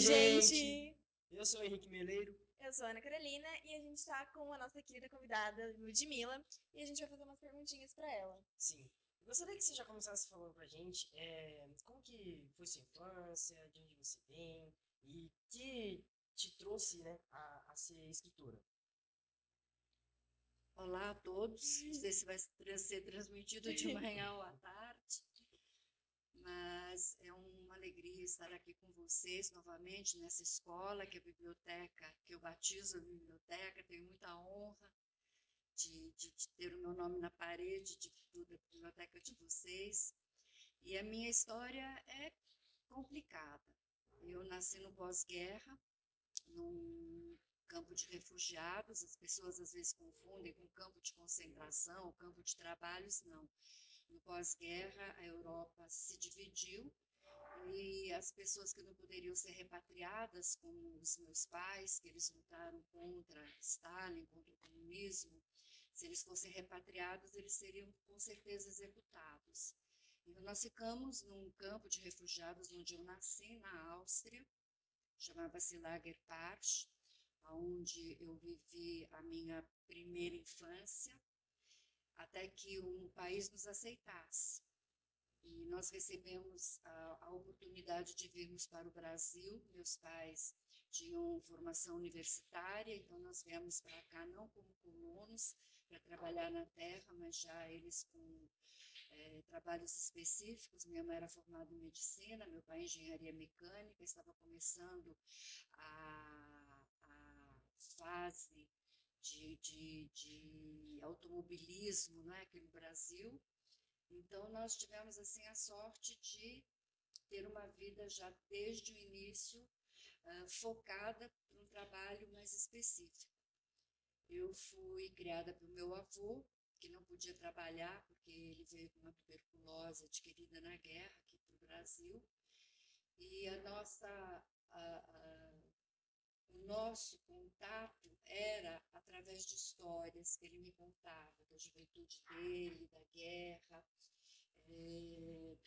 gente! Eu sou o Henrique Meleiro. Eu sou a Ana Carolina e a gente está com a nossa querida convidada, Ludmilla, e a gente vai fazer umas perguntinhas para ela. Sim. Eu gostaria que você já começasse falando pra gente como que foi sua infância, de onde você vem e que te trouxe, né, a ser escritora. Olá a todos, não sei se vai ser transmitido de manhã ou à tarde, mas é uma alegria estar aqui com vocês novamente nessa escola, que é a biblioteca, que eu batizo a biblioteca. Tenho muita honra de ter o meu nome na parede da biblioteca de vocês. E a minha história é complicada. Eu nasci no pós-guerra, num campo de refugiados. As pessoas às vezes confundem com campo de concentração, campo de trabalhos. Não. No pós-guerra, a Europa se dividiu e as pessoas que não poderiam ser repatriadas, como os meus pais, que eles lutaram contra Stalin, contra o comunismo, se eles fossem repatriados, eles seriam com certeza executados. Então, nós ficamos num campo de refugiados onde eu nasci, na Áustria, chamava-se Lagerparch, onde eu vivi a minha primeira infância, até que um país nos aceitasse. E nós recebemos a oportunidade de virmos para o Brasil. Meus pais tinham formação universitária, então nós viemos para cá não como colonos, para trabalhar na terra, mas já eles com trabalhos específicos. Minha mãe era formada em medicina, meu pai em engenharia mecânica, estava começando a fase de automobilismo, não é, aqui no Brasil. Então, nós tivemos assim a sorte de ter uma vida já desde o início focada para um trabalho mais específico. Eu fui criada pelo meu avô, que não podia trabalhar porque ele veio com uma tuberculose adquirida na guerra aqui para o Brasil. E o nosso contato era através de histórias que ele me contava, da juventude dele, da guerra,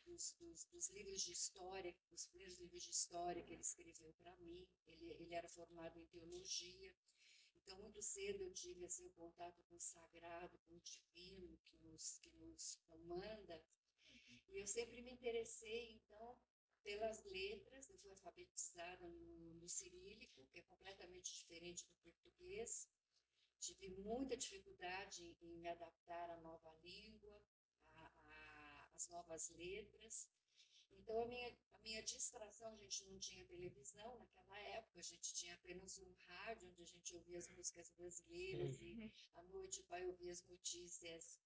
dos livros de história, os primeiros livros de história que ele escreveu para mim. Ele era formado em teologia, então muito cedo eu tive assim, um contato com o sagrado, com o divino que nos comanda, e eu sempre me interessei, então, pelas letras. Eu fui alfabetizada no cirílico, que é completamente diferente do português. Tive muita dificuldade em me adaptar à nova língua, às novas letras. Então, a minha distração, a gente não tinha televisão naquela época, a gente tinha apenas um rádio, onde a gente ouvia as músicas brasileiras, e à noite o pai ouvia as notícias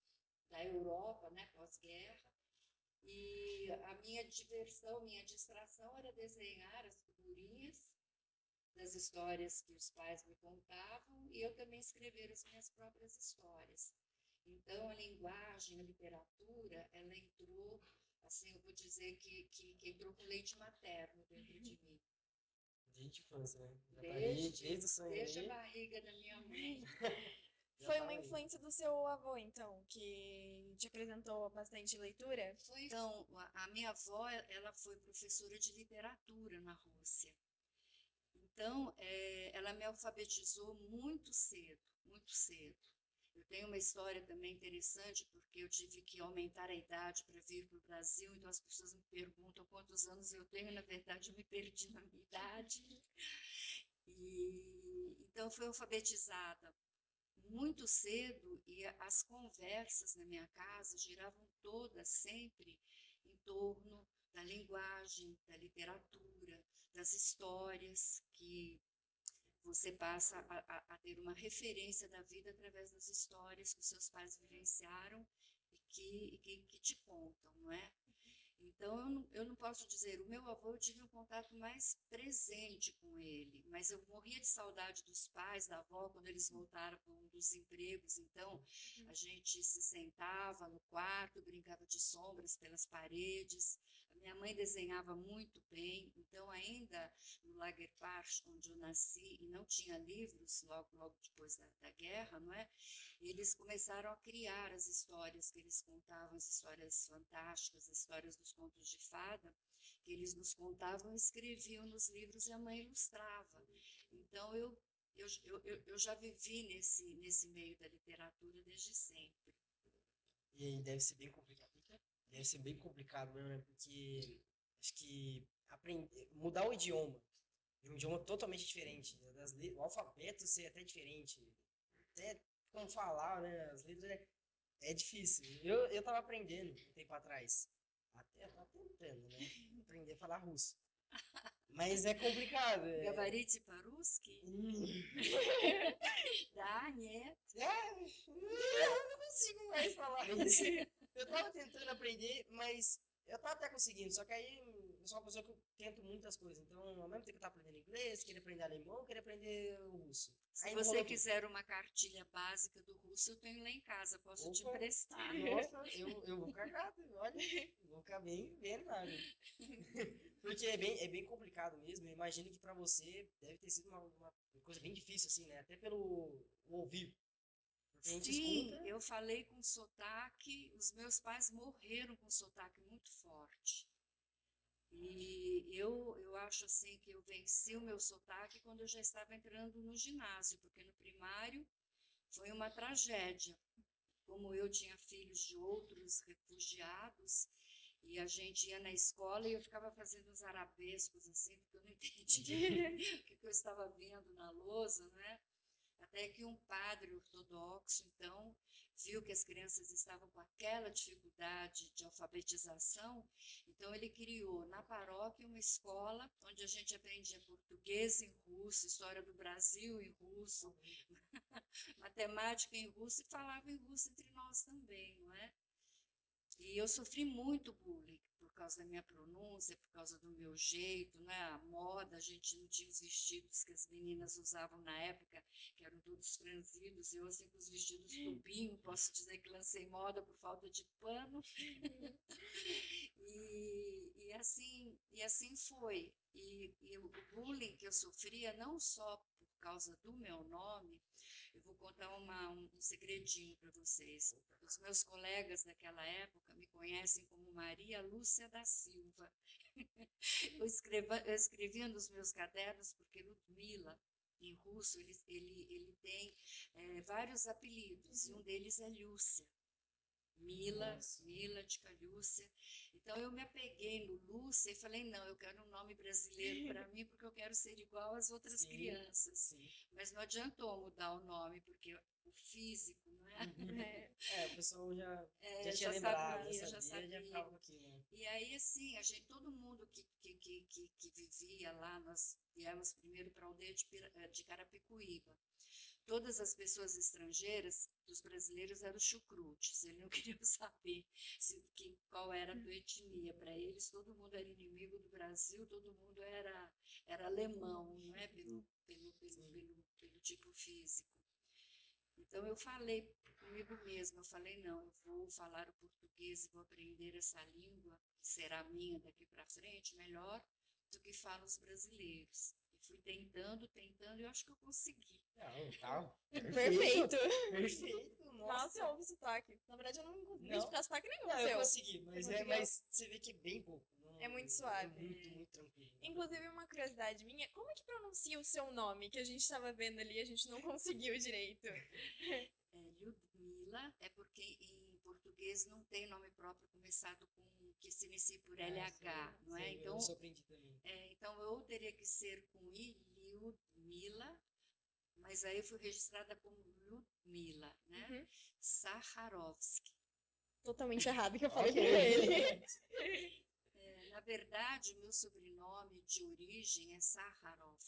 da Europa, né, pós-guerra. E a minha diversão, minha distração era desenhar as figurinhas das histórias que os pais me contavam, e eu também escrever as minhas próprias histórias. Então, a linguagem, a literatura, ela entrou, assim, eu vou dizer que entrou com leite materno dentro de mim. Desde infância, né? Desde o sonho a aí. barriga da minha mãe. Foi uma influência do seu avô, então, que te apresentou bastante leitura? Então, a minha avó, ela foi professora de literatura na Rússia. Então, ela me alfabetizou muito cedo, muito cedo. Eu tenho uma história também interessante, porque eu tive que aumentar a idade para vir para o Brasil, então as pessoas me perguntam quantos anos eu tenho. Na verdade, eu me perdi na minha idade. Então, eu fui alfabetizada muito cedo, e as conversas na minha casa giravam todas sempre em torno da linguagem, da literatura, das histórias, que você passa a ter uma referência da vida através das histórias que os seus pais vivenciaram e que te contam, não é? Então, eu não posso dizer, o meu avô, eu tive um contato mais presente com ele, mas eu morria de saudade dos pais, da avó, quando eles voltaram dos empregos. Então, a gente se sentava no quarto, brincava de sombras pelas paredes. A minha mãe desenhava muito bem, então, ainda no Lagerparch, onde eu nasci, e não tinha livros, logo depois da guerra, não é? Eles começaram a criar as histórias que eles contavam, as histórias fantásticas, as histórias dos contos de fada, que eles nos contavam, escreviam nos livros e a mãe ilustrava. Então, eu já vivi nesse meio da literatura desde sempre. E aí deve ser bem complicado. Deve ser bem complicado mesmo, né? Porque acho que mudar o idioma, de um idioma totalmente diferente, né? O alfabeto ser até diferente, até como falar, né? As letras é difícil. Eu tava aprendendo um tempo atrás, até eu tava tentando, né? Aprender a falar russo. Mas é complicado. Gabarite по-русски? Да, нет. Eu não consigo mais falar isso. Eu tava tentando aprender, mas eu tava até conseguindo. Só que aí eu sou uma pessoa que eu tento muitas coisas. Então, ao mesmo tempo que eu tava aprendendo inglês, queria aprender alemão, queria aprender o russo. Se você quiser uma cartilha básica do russo, eu tenho lá em casa, posso te emprestar. Nossa, eu vou carregar, olha, vou ficar bem animado. Porque é bem complicado mesmo. Eu imagino que pra você deve ter sido uma coisa bem difícil, assim, né? Até pelo ouvir. Porque a gente Sim, escuta. eu falei com sotaque, os meus pais morreram com sotaque muito forte. E eu acho assim que eu venci o meu sotaque quando eu já estava entrando no ginásio, porque no primário foi uma tragédia. Como eu tinha filhos de outros refugiados, e a gente ia na escola e eu ficava fazendo os arabescos assim, porque eu não entendia o que eu estava vendo na lousa, né? Até que um padre ortodoxo, então, viu que as crianças estavam com aquela dificuldade de alfabetização, então ele criou na paróquia uma escola onde a gente aprendia português em russo, história do Brasil em russo, matemática em russo e falava em russo entre nós também, não é? E eu sofri muito bullying por causa da minha pronúncia, por causa do meu jeito, né? A moda, a gente não tinha os vestidos que as meninas usavam na época, que eram todos franzidos, eu assim com os vestidos tubinho, posso dizer que lancei moda por falta de pano. E assim foi. E o bullying que eu sofria, não só por causa do meu nome, eu vou contar um segredinho para vocês. Os meus colegas daquela época me conhecem como Maria Lúcia da Silva. Eu escrevia nos meus cadernos porque Ludmila, em russo, ele tem vários apelidos, e um deles é Lúcia. Mila de Calúcia. Então eu me apeguei no Lúcia e falei, não, eu quero um nome brasileiro para mim, porque eu quero ser igual às outras crianças. Sim. Mas não adiantou mudar o nome, porque o físico, não é? O pessoal já tinha lembrado, já sabia, já ficava com aquilo. Né? E aí, assim, todo mundo que vivia lá, nós viemos primeiro para a aldeia de Carapicuíba. Todas as pessoas estrangeiras, dos brasileiros, eram chucrutes. Eles não queriam saber qual era a tua etnia. Para eles, todo mundo era inimigo do Brasil, todo mundo era alemão, não é? Pelo tipo físico. Então, eu falei comigo mesma, eu falei, não, eu vou falar o português e vou aprender essa língua, que será minha daqui para frente, melhor do que falam os brasileiros. Fui tentando, e eu acho que eu consegui. Não, tá. Perfeito. Perfeito. Nossa, eu ouvi sotaque. Na verdade, eu não consegui identificar sotaque nenhum. Não, eu consegui, conseguiu? mas você vê que é bem pouco. Não, É muito suave. É muito tranquilo. Inclusive, uma curiosidade minha, como é que pronuncia o seu nome? Que a gente estava vendo ali e a gente não conseguiu direito. Ludmila é porque em português não tem nome próprio começado com que se inicia por LH, sim, não é? Sim, então, eu aprendi também. Então eu teria que ser com Ludmila, mas aí eu fui registrada como Ludmila, né? Uhum. Sacharovsky. Totalmente errado que eu falei com ele. Na verdade, o meu sobrenome de origem é Sakharov.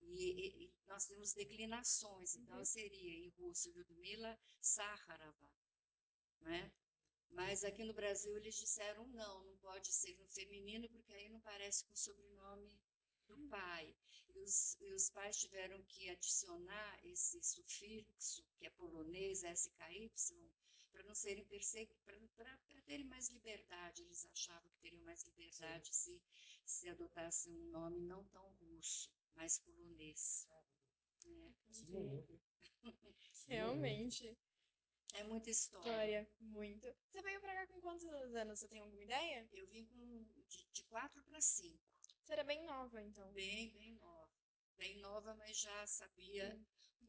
E nós temos declinações, então seria em russo Ludmila Sakharova, né? Mas aqui no Brasil eles disseram não pode ser no feminino, porque aí não parece com o sobrenome do pai. E os pais tiveram que adicionar esse sufixo, que é polonês, SKY, para não serem perseguidos, para terem mais liberdade. Eles achavam que teriam mais liberdade se adotassem um nome não tão russo, mais polonês. Que louco. Realmente. É muita história. História, muito. Você veio pra cá com quantos anos? Você tem alguma ideia? Eu vim de 4 para 5. Você era bem nova, então. Bem nova. Bem nova, mas já sabia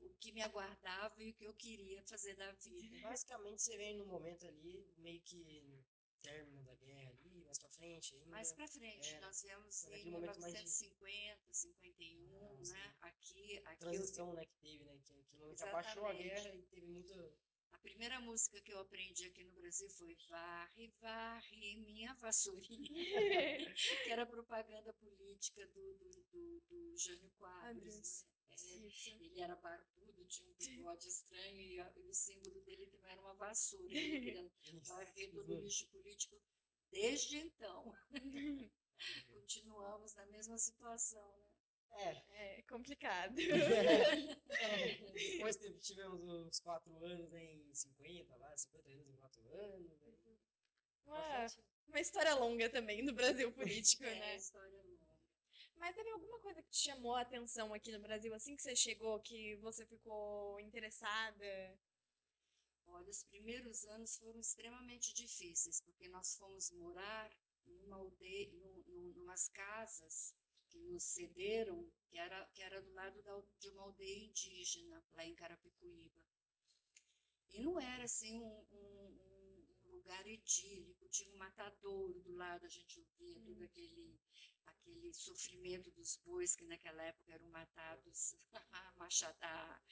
o que me aguardava e o que eu queria fazer da vida. Basicamente, você vem no momento ali, meio que no término da guerra ali, mais pra frente ainda. Mais para frente, É, nós viemos em naquele momento mais de 1950, 51, sim. né? Aqui transição, né, que teve, né? Que no momento que abaixou a Exatamente. guerra e teve muita. a primeira música que eu aprendi aqui no Brasil foi Varre, varre, minha vassourinha, que era propaganda política do Jânio Quadros, né? Isso. Ele era barbudo, tinha um bigode estranho e o símbolo dele também era uma vassoura. Ele queria varrer todo o lixo político. Desde então, continuamos na mesma situação, né? É, É complicado. depois tivemos os 4 anos né, em 50, lá, 50 anos em 4 anos. Aí, Uma história longa também do Brasil político, né? História longa. Mas teve alguma coisa que te chamou a atenção aqui no Brasil, assim que você chegou, que você ficou interessada? Olha, os primeiros anos foram extremamente difíceis, porque nós fomos morar numa aldeia, numas casas que nos cederam, que era do lado de uma aldeia indígena, lá em Carapicuíba. E não era assim um lugar idílico, tinha um matadouro do lado, a gente ouvia todo aquele sofrimento dos bois que naquela época eram matados a machadar.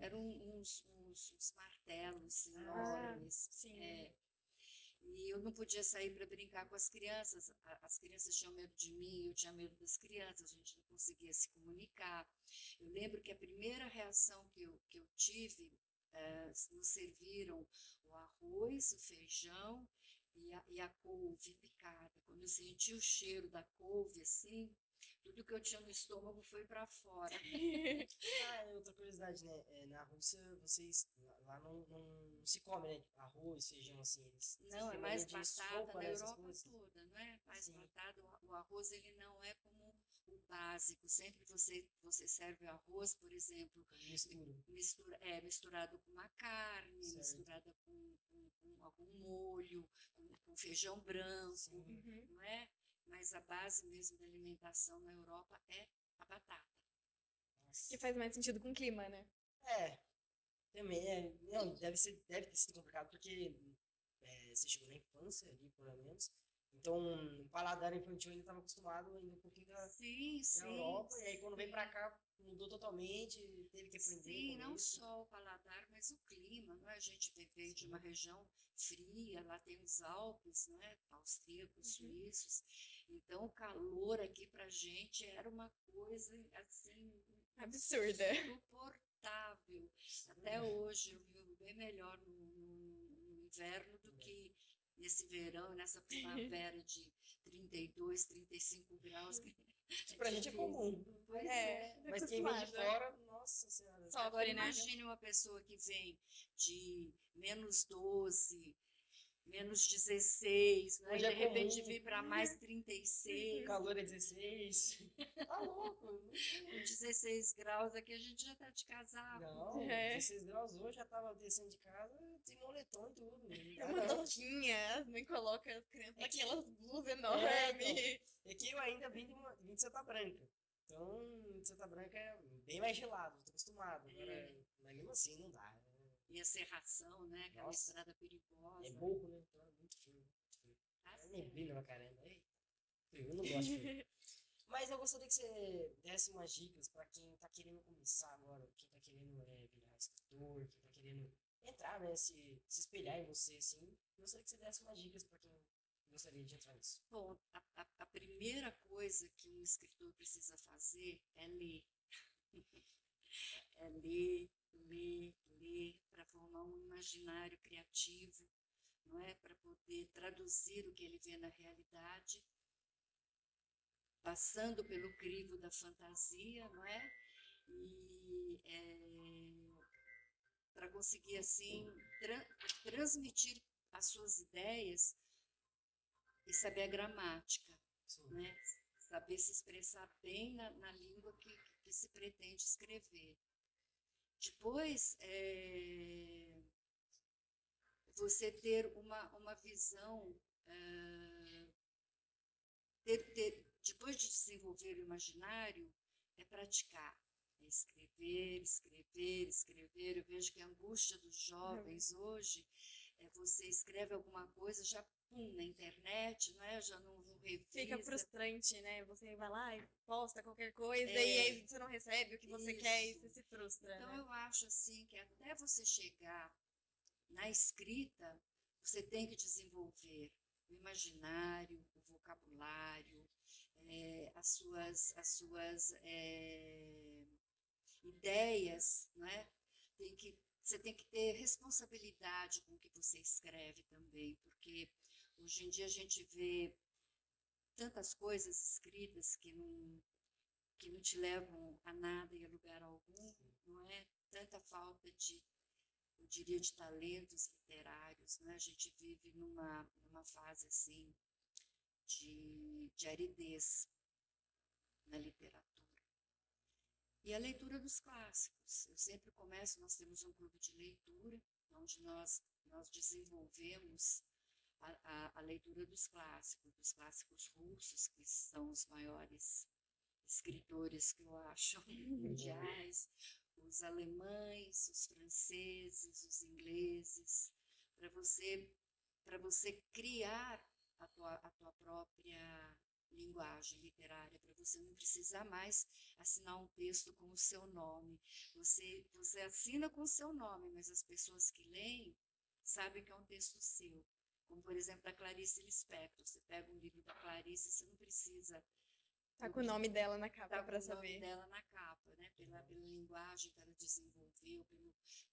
Eram uns martelos enormes. Sim. E eu não podia sair para brincar com as crianças. As crianças tinham medo de mim, eu tinha medo das crianças, a gente não conseguia se comunicar. Eu lembro que a primeira reação que eu tive, nos serviram o arroz, o feijão e a couve picada. Quando eu senti o cheiro da couve, assim, tudo que eu tinha no estômago foi para fora. outra curiosidade, né? Na Rússia, vocês lá não se come, né? Arroz, feijão, assim. Não, é mais batata sopa, na né, essas Europa coisas. toda, não é? Mais Sim. batata. O arroz, ele não é como o básico. Sempre você serve o arroz, por exemplo, misturado com uma carne, Certo. misturada com algum molho, com feijão branco, Uhum. não é? Mas a base mesmo da alimentação na Europa é a batata. Que faz mais sentido com o clima, né? Também não, deve ter sido complicado porque você chegou na infância ali, pelo menos. Então, o paladar infantil ainda estava acostumado ainda um pouquinho da Europa. E aí, quando veio pra cá, mudou totalmente, teve que aprender. Sim, com não isso. só o paladar, mas o clima, não é? A gente veio de uma região fria, lá tem os Alpes, não é? Austríacos, suíços. Então, o calor aqui pra gente era uma coisa, assim, Absurda. insuportável. Até hoje eu vivo bem melhor no inverno do que nesse verão, nessa primavera de 32, 35 graus. Que pra gente é comum. Pois Mas quem vem de fora, nossa senhora. Sofre, né? Imagine uma pessoa que vem de -12, -16, né? E Hoje de é repente comum. vir para mais 36, O calor é 16. Tá louco. com 16 graus aqui a gente já está de casaco. Não, É. 16 graus hoje, já tava descendo de casa, tem moletom e tudo. É uma touquinha, as mães colocam as crianças naquelas blusas enormes. É que eu ainda vim de Santa Branca. Então, de Santa Branca é bem mais gelado, tô acostumado. Agora, mas mesmo assim, não dá. E a serração, né? Aquela Nossa. estrada perigosa. É burro, né? Então é muito frio. Tá É certo. neblina pra caramba. Eita, frio, eu não gosto de frio. Mas eu gostaria que você desse umas dicas pra quem tá querendo começar agora, quem tá querendo virar escritor, quem tá querendo entrar, né? Se espelhar em você, assim. Eu gostaria que você desse umas dicas pra quem gostaria de entrar nisso. Bom, a primeira coisa que um escritor precisa fazer é ler. É ler, para formar um imaginário criativo, não é? Para poder traduzir o que ele vê na realidade, passando pelo crivo da fantasia, não é? E para conseguir, assim, transmitir as suas ideias e saber a gramática, Sim. né? Saber se expressar bem na língua que se pretende escrever. Depois, você ter uma visão, depois de desenvolver o imaginário, é praticar. É escrever, escrever, escrever. Eu vejo que a angústia dos jovens hoje é você escreve alguma coisa, já pum, na internet, né? Já não Fica revisa. frustrante, né? Você vai lá e posta qualquer coisa É, e aí você não recebe o que você quer e isso. você se frustra, Então, né? eu acho assim que até você chegar na escrita, você tem que desenvolver o imaginário, o vocabulário, as suas ideias, né? Você tem que ter responsabilidade com o que você escreve também, porque hoje em dia a gente vê tantas coisas escritas que não te levam a nada e a lugar algum, não é? Tanta falta de, eu diria, de talentos literários, né? A gente vive numa fase assim de aridez na literatura. E a leitura dos clássicos. Eu sempre começo, nós temos um clube de leitura, onde nós desenvolvemos a leitura dos clássicos russos, que são os maiores escritores que eu acho mundiais, os alemães, os franceses, os ingleses, para você criar a tua própria linguagem literária, para você não precisar mais assinar um texto com o seu nome. Você assina com o seu nome, mas as pessoas que leem sabem que é um texto seu. Como, por exemplo, a Clarice Lispector. Você pega um livro da Clarice, você não precisa Tá com o nome dela na capa tá pra com o nome saber. dela na capa, né? Pela linguagem que ela desenvolveu,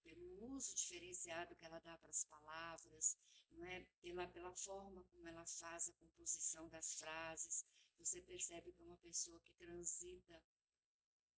pelo uso diferenciado que ela dá para as palavras, não é? Pela forma como ela faz a composição das frases. Você percebe que é uma pessoa que transita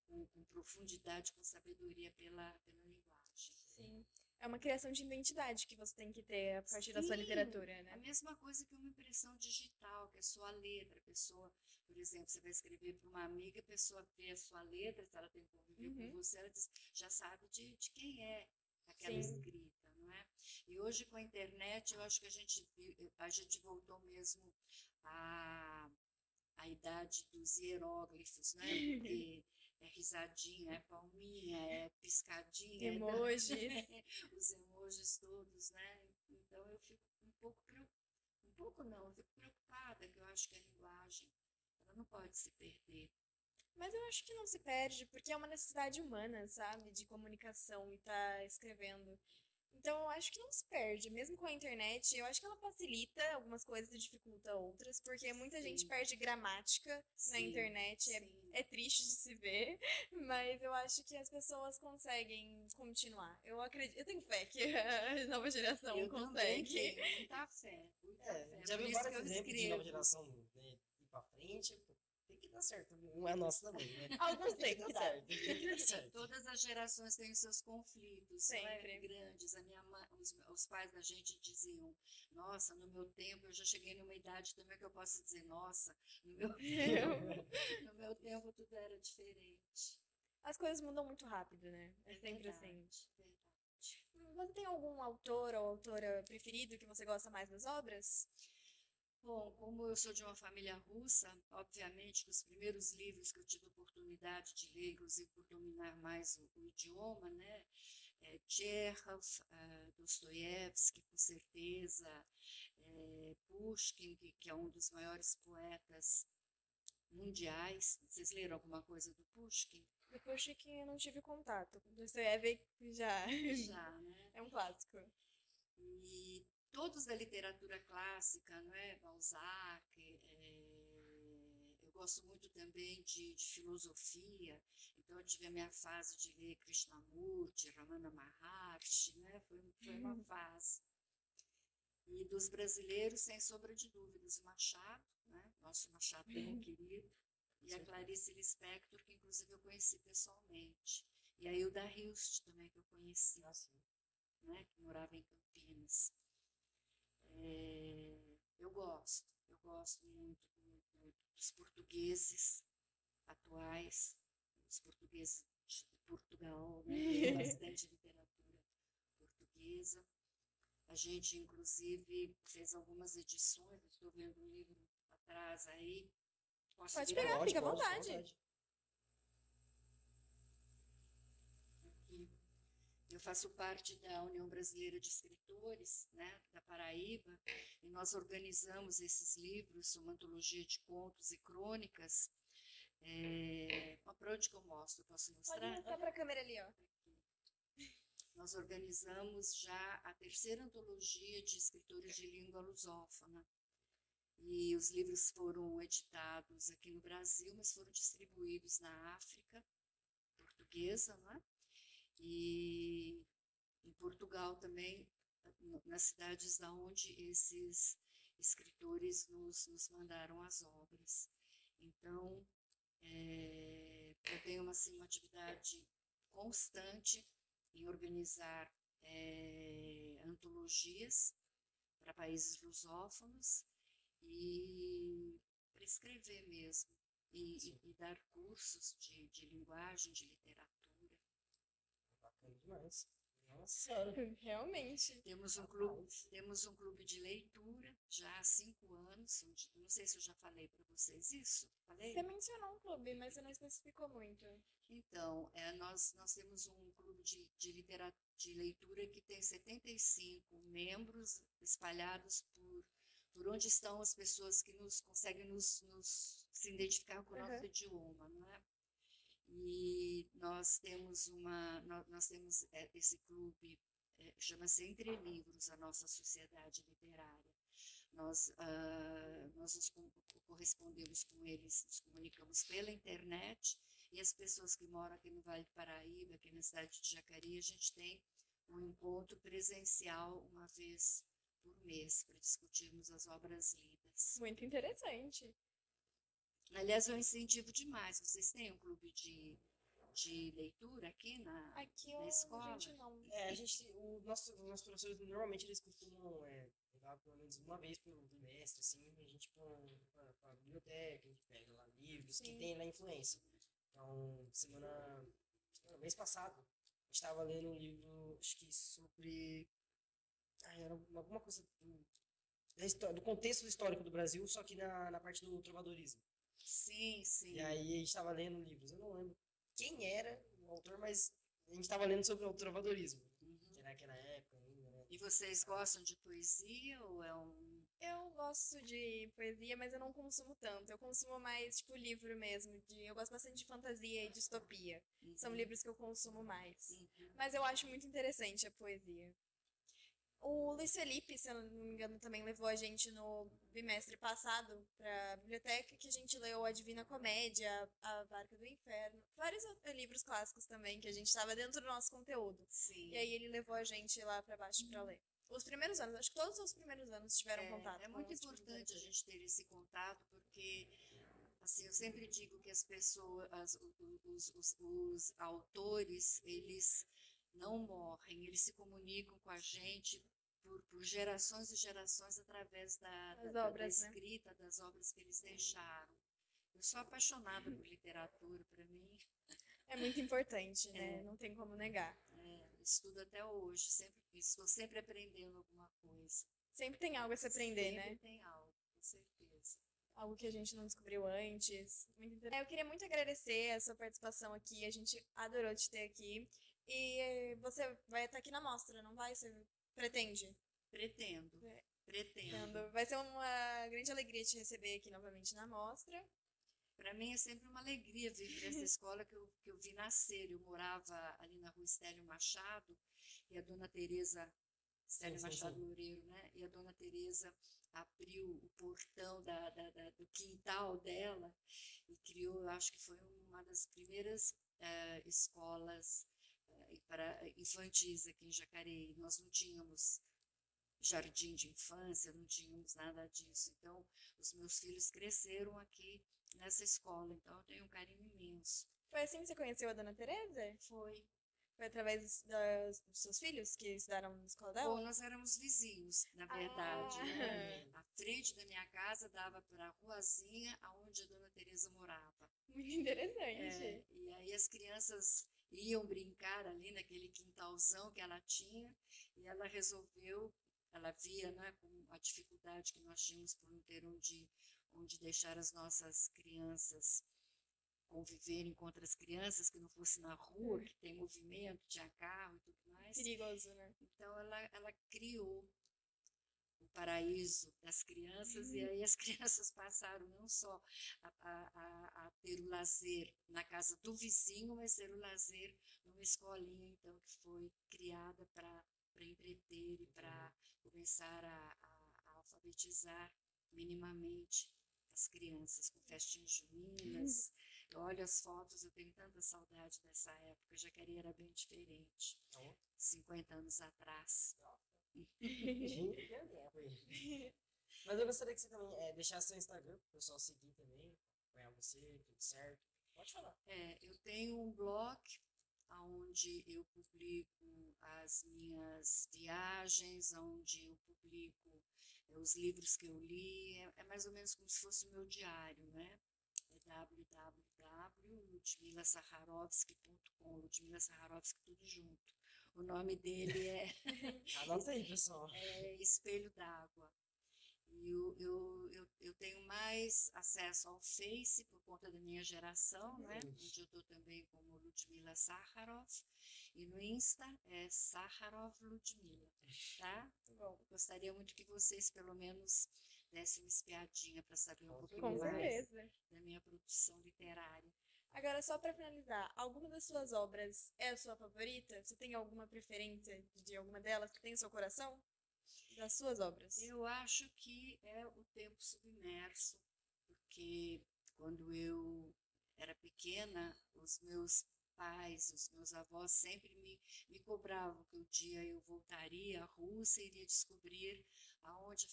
com profundidade, com sabedoria pela linguagem. Sim. É uma criação de identidade que você tem que ter a partir da sua Sim, literatura, a né? mesma coisa que uma impressão digital, que é só a letra. A pessoa, por exemplo, você vai escrever para uma amiga, a pessoa vê a sua letra, se ela tem convívio com você, ela já sabe de quem é aquela Sim. escrita, não é? E hoje com a internet, eu acho que a gente voltou mesmo à idade dos hieróglifos, né? Porque é risadinha, é palminha, é piscadinha, Emojis. os emojis todos, né? Então eu fico um pouco não, eu fico preocupada, que eu acho que a linguagem, ela não pode se perder. Mas eu acho que não se perde, porque é uma necessidade humana, sabe? De comunicação e tá escrevendo. Então eu acho que não se perde, mesmo com a internet. Eu acho que ela facilita algumas coisas e dificulta outras, porque muita gente Sim. perde gramática na Sim, internet. sim. É triste de se ver, mas eu acho que as pessoas conseguem continuar. Eu acredito, eu tenho fé que a nova geração Eu também consegue. tenho muita fé, muita fé. Já Por vi isso que vários eu exemplos de nova escrevo. geração, né, ir pra frente. Tem que dar certo. Não é nosso também, né? Alguns Tem têm que que dar dar. certo. Tem que dar certo. Todas as gerações têm os seus conflitos, não é? Sempre. Grandes. A minha mãe, os pais da gente diziam: nossa, no meu tempo, eu já cheguei numa idade também que eu posso dizer: nossa, no meu tempo tudo era diferente. As coisas mudam muito rápido, né? É sempre verdade, assim. verdade. Você tem algum autor ou autora preferido que você gosta mais das obras? Bom, como eu sou de uma família russa, obviamente que os primeiros livros que eu tive a oportunidade de ler, inclusive por dominar mais o idioma, né, Tchekhov, Dostoiévski, com certeza, Pushkin, que é um dos maiores poetas mundiais. Vocês leram alguma coisa do Pushkin? Depois que eu não tive contato. Dostoiévski já Já, né? é um clássico. E todos da literatura clássica, não é? Balzac, eu gosto muito também de filosofia, então eu tive a minha fase de ler Krishnamurti, Ramana Maharshi, né? Foi uma fase. E dos brasileiros, sem sombra de dúvidas, o Machado, né? Nosso Machado tão querido, e a Clarice Lispector, que inclusive eu conheci pessoalmente. E a Hilda Hilst também, que eu conheci, né? Que morava em Campinas. Eu gosto muito dos portugueses atuais, os portugueses de Portugal, né? Tem bastante literatura portuguesa. A gente, inclusive, fez algumas edições, estou vendo um livro atrás aí. Posso Pode virar pegar, Pode, fica à pode, fica à vontade. vontade. aqui? Eu faço parte da União Brasileira de Escritores, né, da Paraíba, e nós organizamos esses livros, uma antologia de contos e crônicas. Para onde que eu mostro? Posso Pode mostrar? mostrar pra câmera ali, ó. Nós organizamos já a terceira antologia de escritores de língua lusófona. E os livros foram editados aqui no Brasil, mas foram distribuídos na África portuguesa, né? E em Portugal também, nas cidades onde esses escritores nos mandaram as obras. Então, eu tenho uma atividade constante em organizar antologias para países lusófonos e para escrever mesmo, e dar cursos de linguagem, de literatura. Bacana demais. Nossa senhora. Realmente. Temos um clube de leitura já há 5 anos, não sei se eu já falei para vocês isso, falei? Você mencionou um clube, mas você não especificou muito. Então, nós temos um clube de leitura que tem 75 membros espalhados por onde estão as pessoas que conseguem se identificar com o nosso idioma, não é? E nós temos esse clube, chama-se Entre Livros, a nossa sociedade literária. Nós nos correspondemos com eles, nos comunicamos pela internet, e as pessoas que moram aqui no Vale do Paraíba, aqui na cidade de Jacareí, a gente tem um encontro presencial uma vez por mês, para discutirmos as obras lidas. Muito interessante. Aliás, eu incentivo demais. Vocês têm um clube de leitura aqui na escola? A gente não. Os nossos professores, normalmente, eles costumam levar pelo menos uma vez pelo bimestre, assim, a gente para a biblioteca, a gente pega lá livros que tem na influência. Então, mês passado, a gente estava lendo um livro, acho que sobre... era alguma coisa do contexto histórico do Brasil, só que na parte do trovadorismo. Sim, sim. E aí a gente estava lendo livros, eu não lembro quem era o autor, mas a gente estava lendo sobre o trovadorismo, que era naquela época ainda, né? E vocês gostam de poesia ou é um... Eu gosto de poesia, mas eu não consumo tanto. Eu consumo mais, tipo, livro mesmo. Eu gosto bastante de fantasia e distopia. São livros que eu consumo mais. Mas eu acho muito interessante a poesia. O Luiz Felipe, se eu não me engano, também levou a gente no bimestre passado pra biblioteca, que a gente leu A Divina Comédia, A Barca do Inferno, vários livros clássicos também, que a gente estava dentro do nosso conteúdo. Sim. E aí ele levou a gente lá pra baixo pra ler. Os primeiros anos, acho que todos os primeiros anos tiveram contato. É muito importante a gente ter esse contato, porque assim, eu sempre digo que as pessoas, os autores, eles não morrem, eles se comunicam com a gente por gerações e gerações através da escrita, né? Das obras que eles deixaram. Eu sou apaixonada por literatura, para mim. É muito importante, né? Não tem como negar. Estudo até hoje, estou sempre aprendendo alguma coisa. Sempre tem algo a se aprender, né? Sempre tem algo, com certeza. Algo que a gente não descobriu antes. Muito interessante. Eu queria muito agradecer a sua participação aqui, a gente adorou te ter aqui. E você vai estar aqui na mostra, não vai? Você pretende? Pretendo. Vai ser uma grande alegria te receber aqui novamente na mostra. Para mim é sempre uma alegria vir para essa escola que eu vi nascer. Eu morava ali na rua Estélio Machado, e a dona Tereza, Estélio Machado Loureiro, né? E a dona Tereza abriu o portão do quintal dela e criou, eu acho que foi uma das primeiras escolas para infantis aqui em Jacareí. Nós não tínhamos jardim de infância, não tínhamos nada disso. Então, os meus filhos cresceram aqui nessa escola, então eu tenho um carinho imenso. Foi assim que você conheceu a dona Tereza? Foi. Foi através dos seus filhos que estudaram na escola dela? Bom, nós éramos vizinhos, na verdade. Né? A frente da minha casa dava para a ruazinha onde a dona Tereza morava. Muito interessante. E aí as crianças iam brincar ali naquele quintalzão que ela tinha, e ela resolveu, ela via, né, com a dificuldade que nós tínhamos por não ter onde deixar as nossas crianças conviverem com outras crianças, que não fosse na rua, que tem movimento, tinha carro e tudo mais. Perigoso, né? Então, ela criou o paraíso das crianças, e aí as crianças passaram não só a ter o lazer na casa do vizinho, mas ter o lazer numa escolinha, então, que foi criada para entreter e para começar a alfabetizar minimamente as crianças, com festinhas juninas. Eu olho as fotos, eu tenho tanta saudade dessa época. Jacareí era bem diferente, 50 anos atrás. Mas eu gostaria que você também deixasse seu Instagram para o pessoal seguir também, acompanhar você, tudo certo. Pode falar. Eu tenho um blog onde eu publico as minhas viagens, onde eu publico os livros que eu li. É mais ou menos como se fosse o meu diário, né? É www.ludmilasaharovsky.com, Ludmila Saharovsky, tudo junto. O nome dele é Anota aí, pessoal. Espelho d'Água. E eu tenho mais acesso ao Face por conta da minha geração, né? Onde eu estou também como Ludmila Sakharov. E no Insta é Sakharov Ludmila, tá? Bom, gostaria muito que vocês, pelo menos, dessem uma espiadinha para saber um pouquinho Com mais certeza. da minha produção literária. Agora, só para finalizar, alguma das suas obras é a sua favorita? Você tem alguma preferência de alguma delas que tem no seu coração? Das suas obras? Eu acho que é O Tempo Submerso, porque quando eu era pequena, os meus pais, os meus avós sempre me cobravam que um dia eu voltaria à Rússia e iria descobrir aonde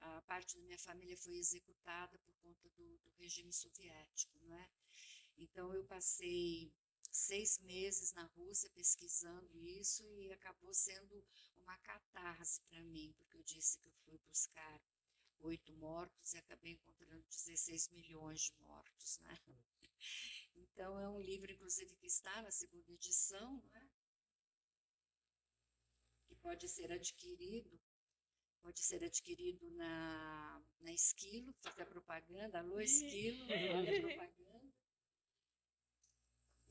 a parte da minha família foi executada por conta do regime soviético, não é? Então, eu passei 6 meses na Rússia pesquisando isso e acabou sendo uma catarse para mim, porque eu disse que eu fui buscar 8 mortos e acabei encontrando 16 milhões de mortos, né? Então, é um livro, inclusive, que está na 2ª edição, né? Que pode ser adquirido na Esquilo, fazer a propaganda, alô Esquilo, olha a propaganda.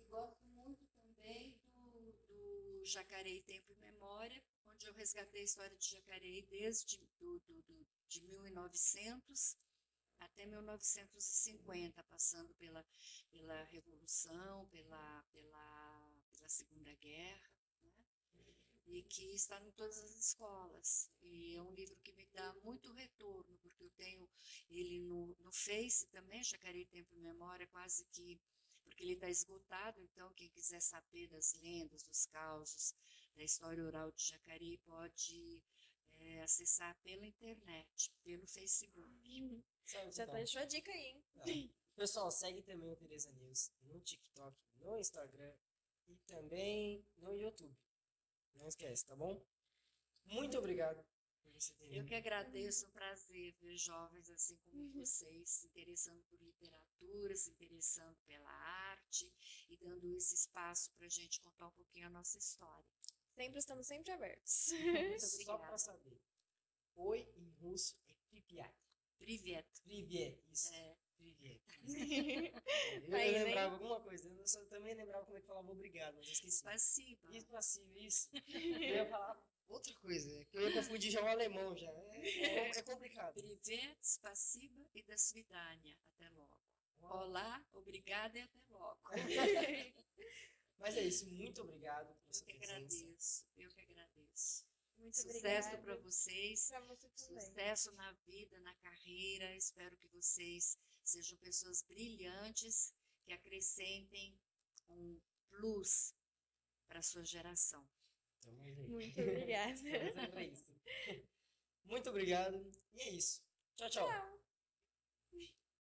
Gosto muito também do Jacareí Tempo e Memória, onde eu resgatei a história de Jacareí desde de 1900 até 1950, passando pela Revolução, pela Segunda Guerra, né? E que está em todas as escolas. E é um livro que me dá muito retorno, porque eu tenho ele no Face também, Jacareí Tempo e Memória, quase que porque ele está esgotado, então quem quiser saber das lendas, dos causos, da história oral de Jacareí pode acessar pela internet, pelo Facebook. Já deixou a dica aí, hein? Pessoal, segue também o Tereza News no TikTok, no Instagram e também no YouTube. Não esquece, tá bom? Muito obrigado por você ter vindo. Eu que agradeço, um prazer ver jovens assim como vocês se interessando por literatura, se interessando pela arte e dando esse espaço para a gente contar um pouquinho a nossa história. Estamos sempre abertos. Só para saber. Oi em russo é Pripyat. Privet. Privet, isso. Privet. Eu Aí, lembrava alguma coisa. Eu também lembrava como é que falava obrigado, mas eu esqueci. Спасибо. Isso. Eu ia falar outra coisa, que eu ia confundir já o alemão já. É complicado. Privet, спасибо e до свидания. Até logo. Olá, obrigada e até logo. Mas é isso, muito obrigado por sua presença. Eu que agradeço. Muito Sucesso para vocês, pra você também. sucesso na vida, na carreira. Espero que vocês sejam pessoas brilhantes, que acrescentem um plus para a sua geração. Muito obrigada. Muito obrigado. E é isso. Tchau, tchau. Tchau.